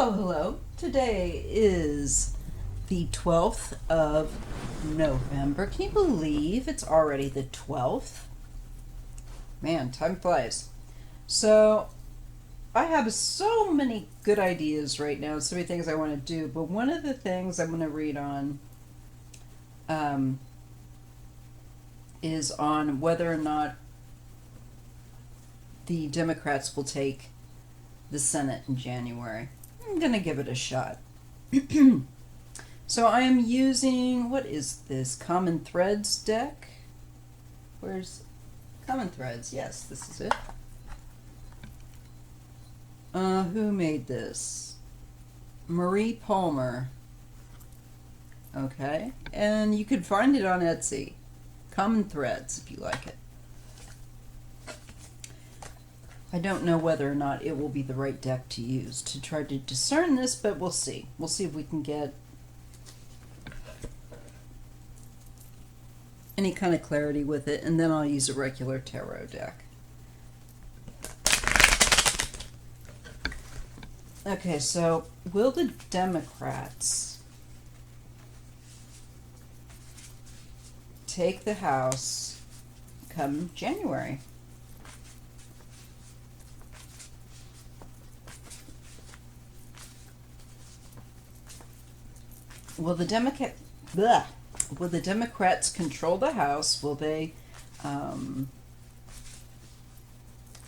Hello, hello. Today is the 12th of November. Can you believe it's already the 12th? Man, time flies. So, I have so many good ideas right now, so many things I want to do, but one of the things I'm going to read on um, is on whether or not the Democrats will take the Senate in January. I'm going to give it a shot. So I am using, what is this, Common Threads deck? Where's Common Threads? Yes, this is it. Who made this? Marie Palmer. Okay, and you can find it on Etsy. Common Threads, if you like it. I don't know whether or not it will be the right deck to use to try to discern this, but we'll see. We'll see if we can get any kind of clarity with it, and then I'll use a regular tarot deck. Okay, so will the Democrats take the House come January? Will the Democrats control the House? Will they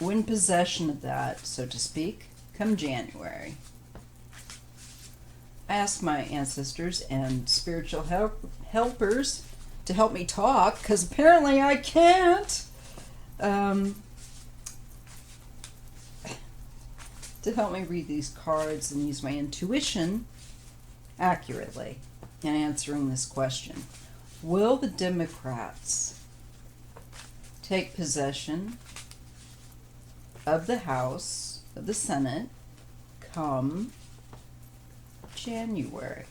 win possession of that, so to speak, come January? I asked my ancestors and spiritual helpers to help me talk, because apparently I can't. To help me read these cards and use my intuition accurately in answering this question. Will the Democrats take possession of the House, of the Senate, come January?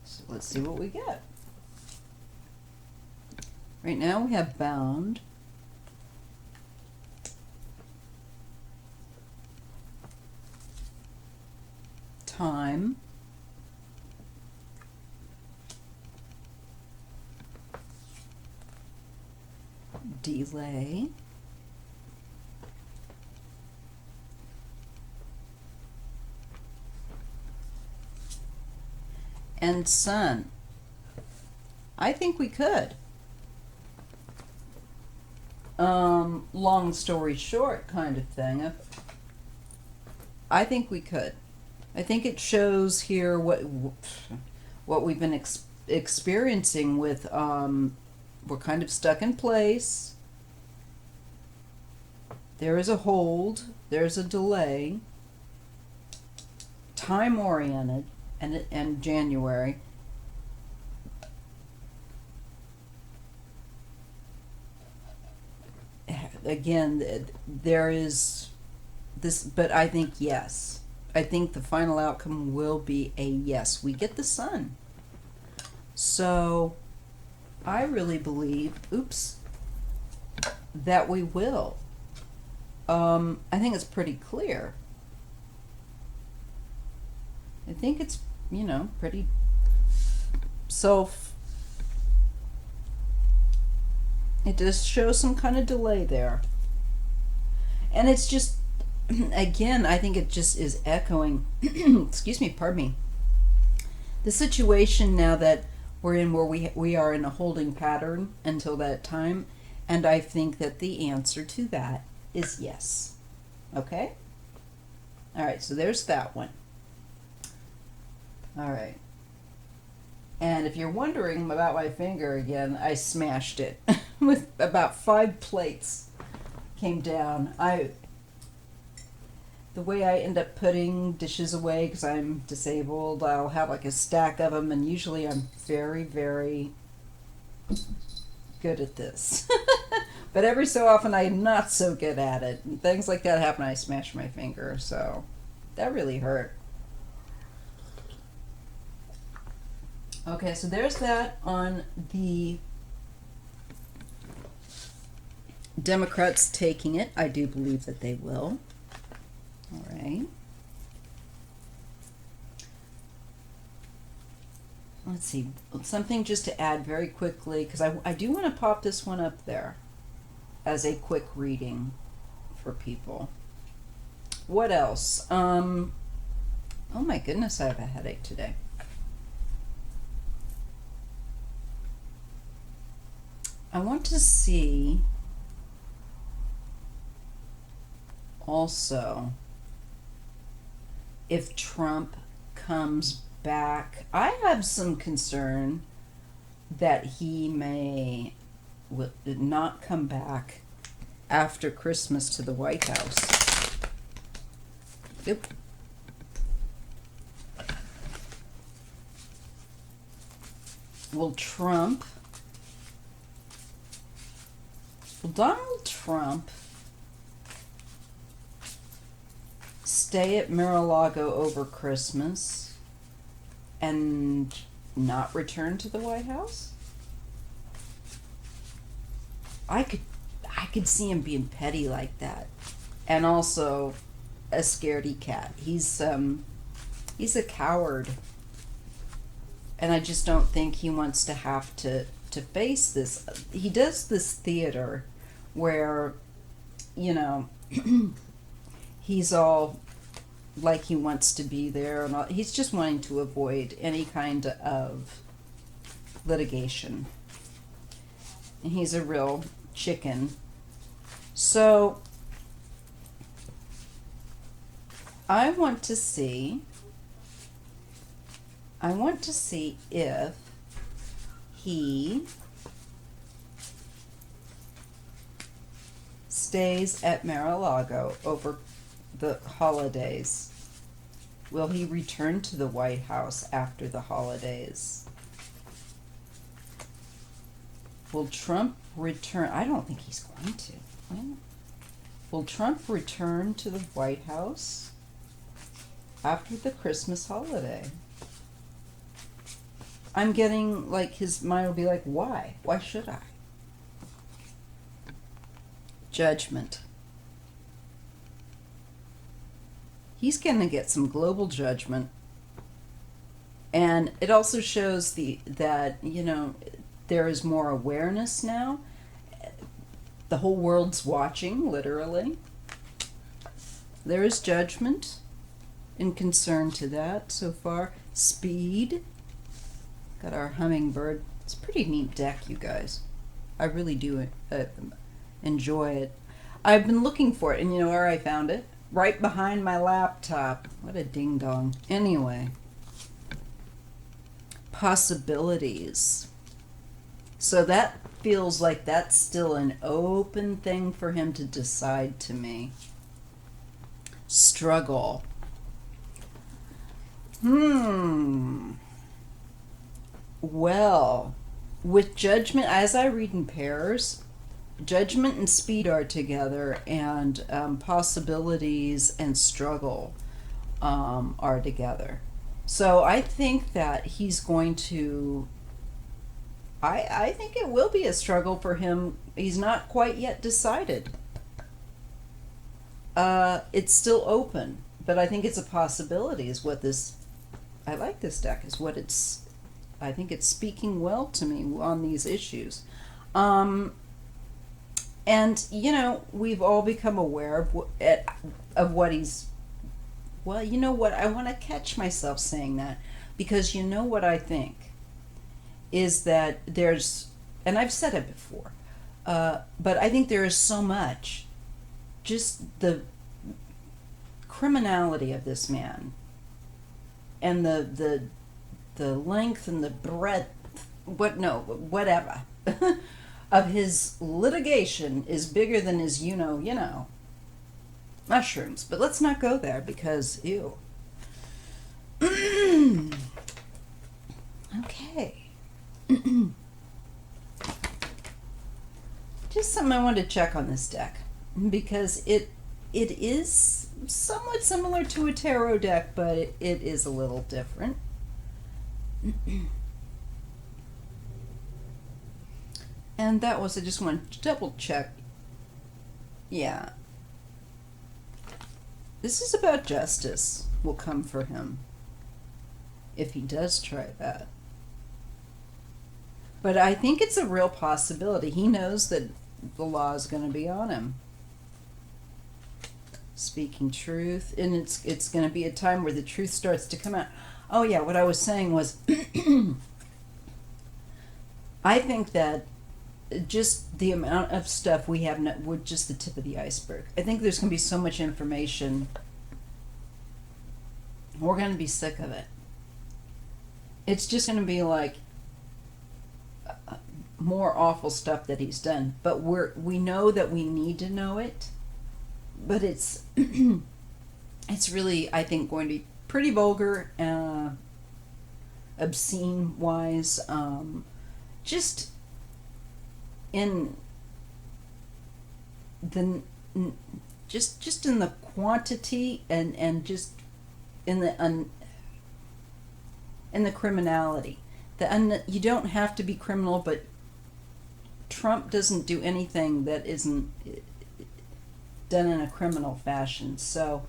So let's see what we get. Right now we have bound, time, delay, and sun. I think we could. Long story short kind of thing. I think we could. I think it shows here what we've been experiencing with, we're kind of stuck in place. There is a hold, there's a delay, time oriented, and January. Again, there is this, but I think yes. I think the final outcome will be a yes. We get the sun. So I really believe, that we will. I think it's pretty clear. I think it's, pretty it does show some kind of delay there. And it's just, again, I think it just is echoing, pardon me, the situation now that we're in, where we are in a holding pattern until that time. And I think that the answer to that is yes. Okay? All right, so there's that one. All right. And if you're wondering about my finger again, I smashed it with about 5 plates came down. The way I end up putting dishes away, because I'm disabled, I'll have like a stack of them, and usually I'm very, very good at this. But every so often I'm not so good at it. And things like that happen, I smash my finger, so that really hurt. Okay, so there's that on the Democrats taking it. I do believe that they will. All right. Let's see. Something just to add very quickly, because I do want to pop this one up there as a quick reading for people. What else? Oh my goodness, I have a headache today. I want to see also if Trump comes back. I have some concern that he may not come back after Christmas to the White House. Yep. Will Donald Trump stay at Mar-a-Lago over Christmas and not return to the White House? I could see him being petty like that, and also a scaredy cat. He's a coward, and I just don't think he wants to have to face this. He does this theater where, you know, he's all like he wants to be there, and all, he's just wanting to avoid any kind of litigation. And he's a real chicken. So I want to see if he stays at Mar-a-Lago over the holidays. Will he return to the White House after the holidays? Will Trump return? I don't think he's going to. Will Trump return to the White House after the Christmas holiday? I'm getting like his mind will be like, why? Why should I? Judgment. He's going to get some global judgment. And it also shows that, you know, there is more awareness now. The whole world's watching, literally. There is judgment in concern to that so far. Speed. Got our hummingbird. It's a pretty neat deck, you guys. I really do enjoy it. I've been looking for it, and you know where I found it? Right behind my laptop. What a ding-dong. Anyway. Possibilities. So that feels like that's still an open thing for him to decide to me. Struggle. Well, with judgment, as I read in pairs, judgment and speed are together, and possibilities and struggle are together. So I think that he's going to, I think it will be a struggle for him. He's not quite yet decided. It's still open, but I think it's a possibility is what this, I like this deck, is what it's, I think it's speaking well to me on these issues. And, you know, we've all become aware of what he's, well, you know what, I want to catch myself saying that, because you know what I think is that there's, and I've said it before, but I think there is so much, just the criminality of this man, and the length and the breadth, whatever, of his litigation is bigger than his mushrooms. But let's not go there because, ew. Okay. Just something I wanted to check on this deck, because it is somewhat similar to a tarot deck, but it is a little different. And that was, I just wanted to double check Yeah. This is about justice will come for him if he does try that. But I think it's a real possibility. He knows that the law is going to be on him. Speaking truth, and it's going to be a time where the truth starts to come out. Oh yeah, what I was saying was I think that just the amount of stuff we have, we're just the tip of the iceberg. I think there's going to be so much information. We're going to be sick of it. It's just going to be like more awful stuff that he's done. But we know that we need to know it. But it's it's really, I think, going to be pretty vulgar, obscene wise, just in the just in the quantity and just in the in the criminality. You don't have to be criminal, but Trump doesn't do anything that isn't done in a criminal fashion. So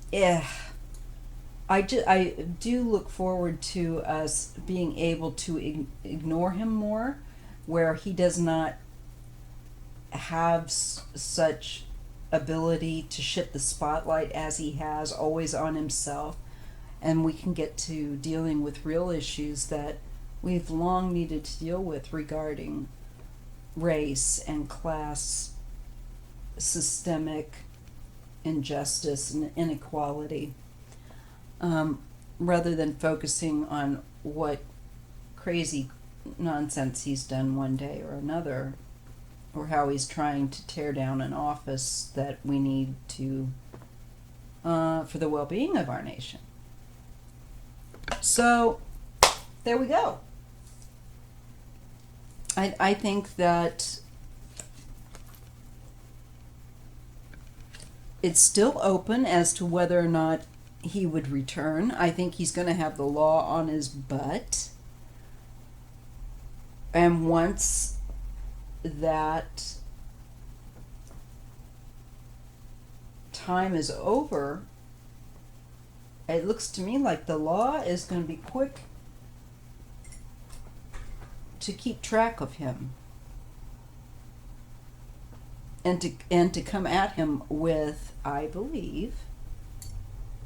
yeah, I do look forward to us being able to ignore him more, where he does not have such ability to shift the spotlight as he has always on himself, and we can get to dealing with real issues that we've long needed to deal with regarding race and class, systemic injustice and inequality, rather than focusing on what crazy nonsense he's done one day or another, or how he's trying to tear down an office that we need to for the well-being of our nation. So there we go. I think that it's still open as to whether or not he would return. I think he's going to have the law on his butt. And once that time is over, it looks to me like the law is going to be quick to keep track of him and to come at him with, I believe,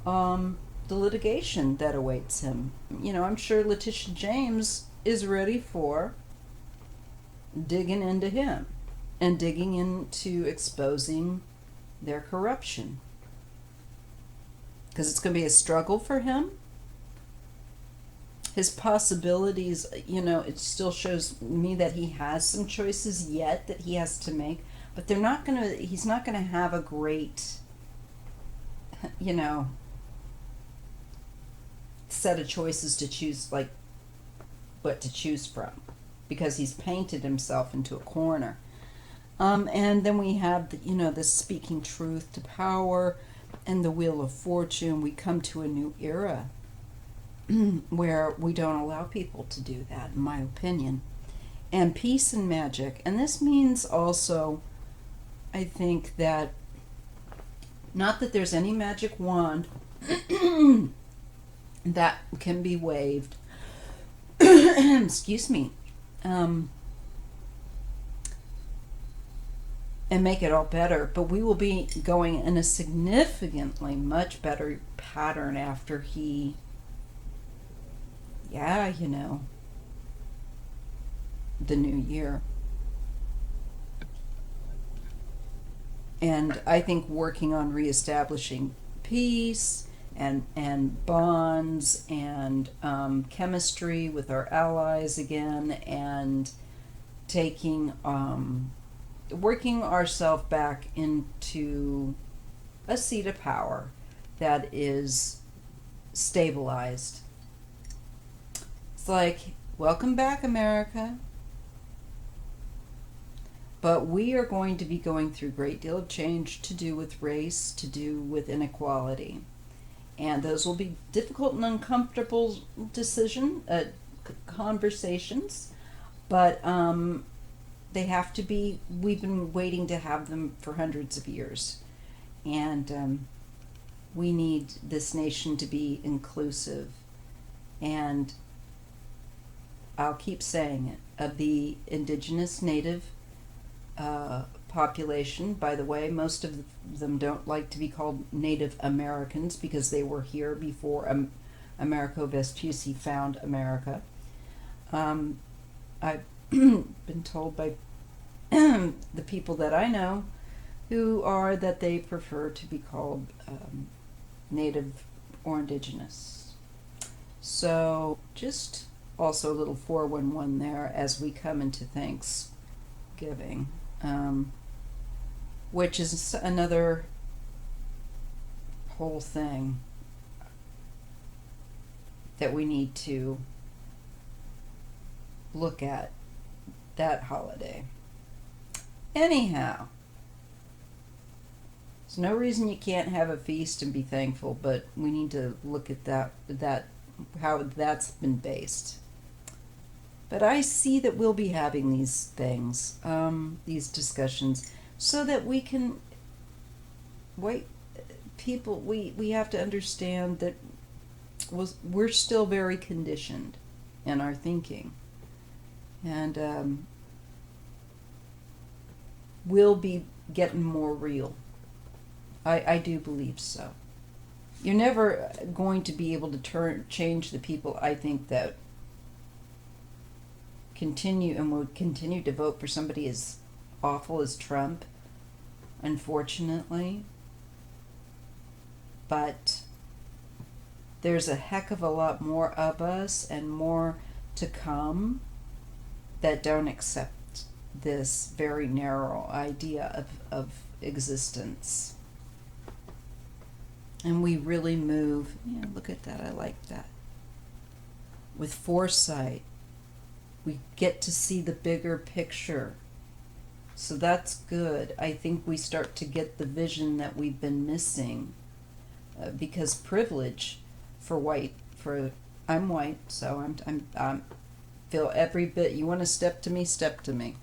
the litigation that awaits him. You know, I'm sure Letitia James is ready for digging into him and digging into exposing their corruption, because it's going to be a struggle for him. His possibilities, you know, it still shows me that he has some choices yet that he has to make, but he's not going to have a great, you know, set of choices to choose, like what to choose from, because he's painted himself into a corner. And then we have the speaking truth to power and the wheel of fortune. We come to a new era where we don't allow people to do that, in my opinion. And peace and magic. And this means also, I think, that not that there's any magic wand that can be waved excuse me, and make it all better, but we will be going in a significantly much better pattern after he, the new year. And I think working on reestablishing peace and bonds and chemistry with our allies again, and taking working ourselves back into a seat of power that is stabilized. It's like, welcome back, America. But we are going to be going through a great deal of change to do with race, to do with inequality. And those will be difficult and uncomfortable conversations, but they have to be. We've been waiting to have them for hundreds of years, and we need this nation to be inclusive. And I'll keep saying it, of the indigenous native population. By the way, most of them don't like to be called Native Americans because they were here before Amerigo Vespucci found America. I've been told by the people that I know who are that they prefer to be called Native or Indigenous. So just also a little 411 there as we come into Thanksgiving, which is another whole thing that we need to look at, that holiday. Anyhow, there's no reason you can't have a feast and be thankful, but we need to look at that how that's been based. But I see that we'll be having these things, these discussions, so that we can people, we have to understand that we're still very conditioned in our thinking, and we'll be getting more real. I do believe so. You're never going to be able to change the people, I think, that will continue to vote for somebody as awful as Trump, unfortunately. But there's a heck of a lot more of us and more to come that don't accept this very narrow idea of existence. And we really move, yeah, look at that, I like that. With foresight, we get to see the bigger picture. So that's good. I think we start to get the vision that we've been missing. Because privilege I'm white, so I'm feel every bit. You want to step to me, step to me.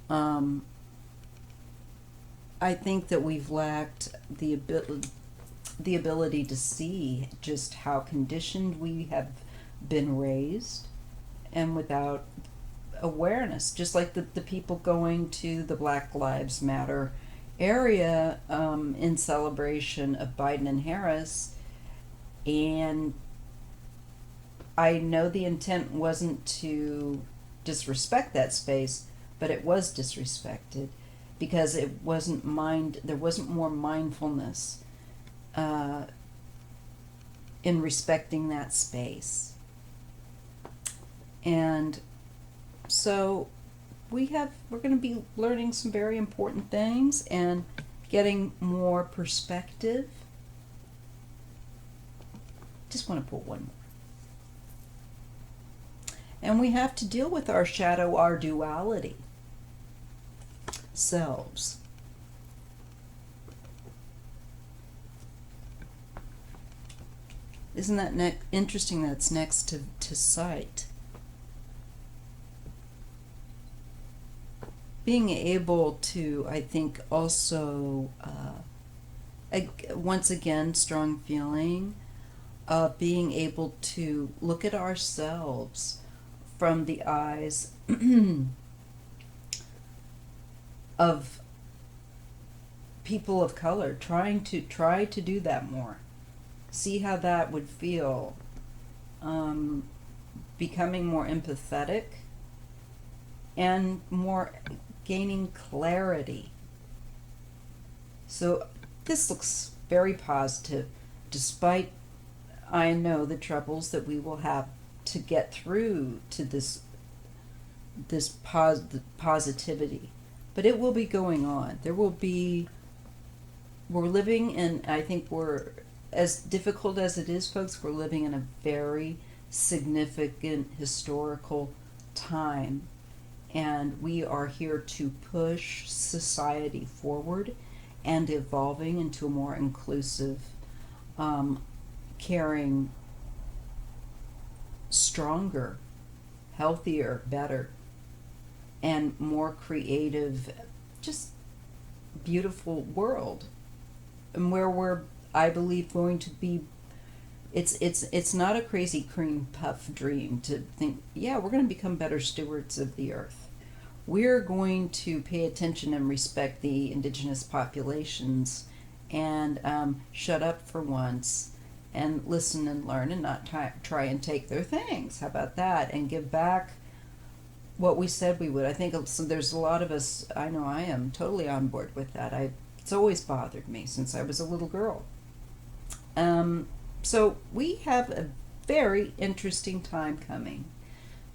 I think that we've lacked the ability to see just how conditioned we have been raised, and without awareness, just like the people going to the Black Lives Matter area in celebration of Biden and Harris. And I know the intent wasn't to disrespect that space, but it was disrespected because there wasn't more mindfulness in respecting that space. And so we're going to be learning some very important things and getting more perspective. Just want to put one more. And we have to deal with our shadow, our duality selves. Isn't that interesting that it's next to sight? Being able to, I think, also, once again, strong feeling of being able to look at ourselves from the eyes of people of color, try to do that more. See how that would feel. Becoming more empathetic and more gaining clarity. So this looks very positive, despite I know the troubles that we will have to get through to this positivity. But it will be going on. We're living in, I think as difficult as it is, folks, we're living in a very significant historical time. And we are here to push society forward and evolving into a more inclusive, caring, stronger, healthier, better and more creative, just beautiful world, and where we're, I believe, going to be. It's not a crazy cream puff dream to think, yeah, we're going to become better stewards of the earth. We're going to pay attention and respect the indigenous populations, and shut up for once and listen and learn, and not try and take their things. How about that? And give back what we said we would. I think there's a lot of us, I know I am totally on board with that. It's always bothered me since I was a little girl. So we have a very interesting time coming.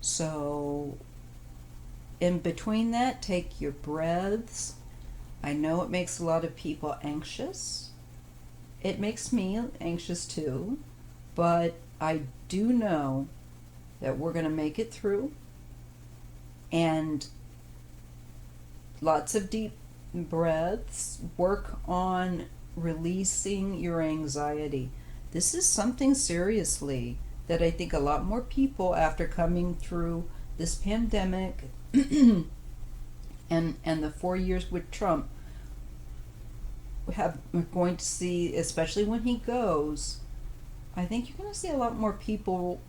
So in between that, take your breaths. I know it makes a lot of people anxious. It makes me anxious too, but I do know that we're going to make it through. And lots of deep breaths. Work on releasing your anxiety. This is something seriously that I think a lot more people, after coming through this pandemic and the 4 years with Trump, we're going to see, especially when he goes, I think you're going to see a lot more people,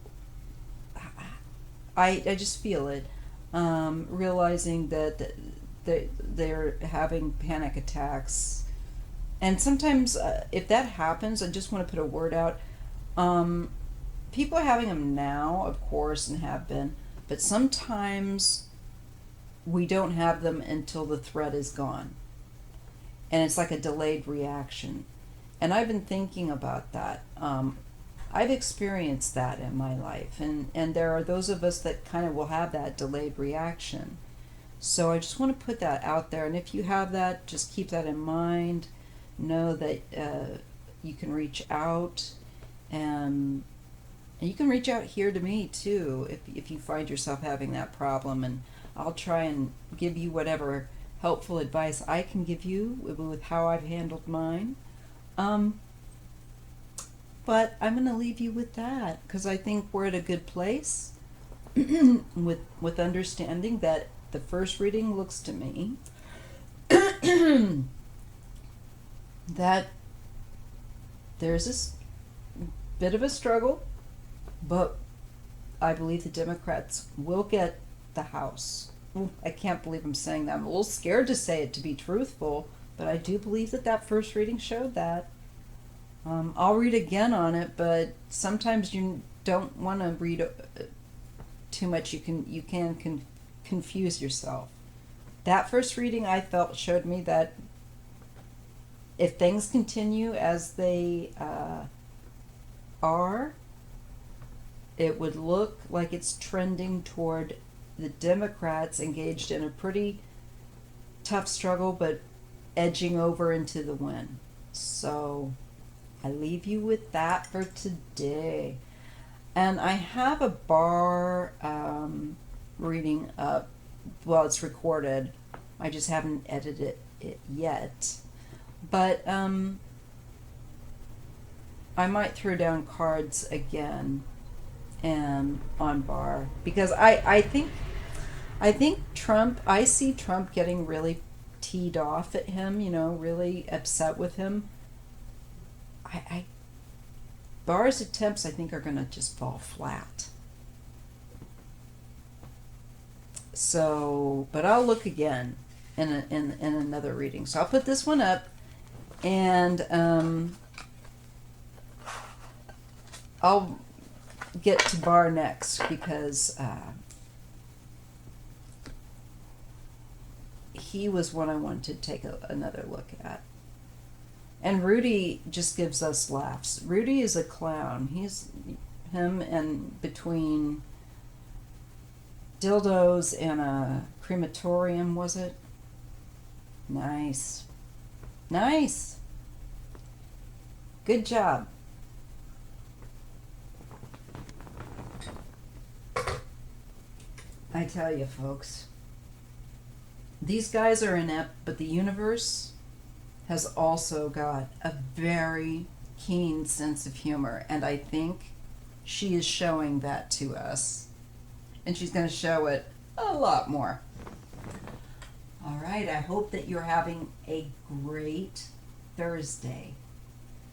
I just feel it, realizing that they're having panic attacks. And sometimes, if that happens, I just want to put a word out. People are having them now, of course, and have been, but sometimes we don't have them until the threat is gone. And it's like a delayed reaction. And I've been thinking about that. I've experienced that in my life. And there are those of us that kind of will have that delayed reaction. So I just want to put that out there. And if you have that, just keep that in mind. Know that you can reach out, and you can reach out here to me too if you find yourself having that problem, and I'll try and give you whatever helpful advice I can give you with how I've handled mine. But I'm going to leave you with that because I think we're at a good place with understanding that the first reading looks to me that there's this bit of a struggle, but I believe the Democrats will get the House. I can't believe I'm saying that. I'm a little scared to say it, to be truthful, but I do believe that first reading showed that. I'll read again on it, but sometimes you don't want to read too much. You can confuse yourself. That first reading, I felt, showed me that if things continue as they are, it would look like it's trending toward the Democrats engaged in a pretty tough struggle, but edging over into the win. So I leave you with that for today. And I have a bar reading up. Well, it's recorded. I just haven't edited it yet. But I might throw down cards again on bar, because I think Trump, I see Trump getting really teed off at him, really upset with him. Barr's attempts, I think, are going to just fall flat. So, but I'll look again in another reading. So I'll put this one up, and I'll get to Barr next, because he was one I wanted to take another look at. And Rudy just gives us laughs. Rudy is a clown. Him and between dildos and a crematorium, was it? Nice. Good job. I tell you, folks, these guys are inept, but the universe has also got a very keen sense of humor, and I think she is showing that to us, and she's going to show it a lot more. All right, I hope that you're having a great Thursday.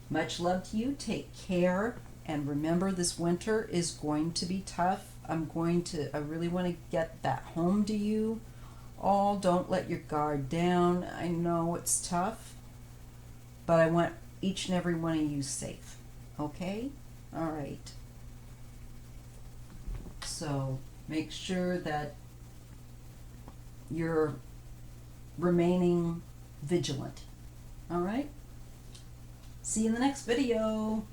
Much love to you. Take care. And remember, this winter is going to be tough. I really want to get that home to you all. Don't let your guard down. I know it's tough, but I want each and every one of you safe. Okay? All right. So make sure that you're remaining vigilant. All right? See you in the next video.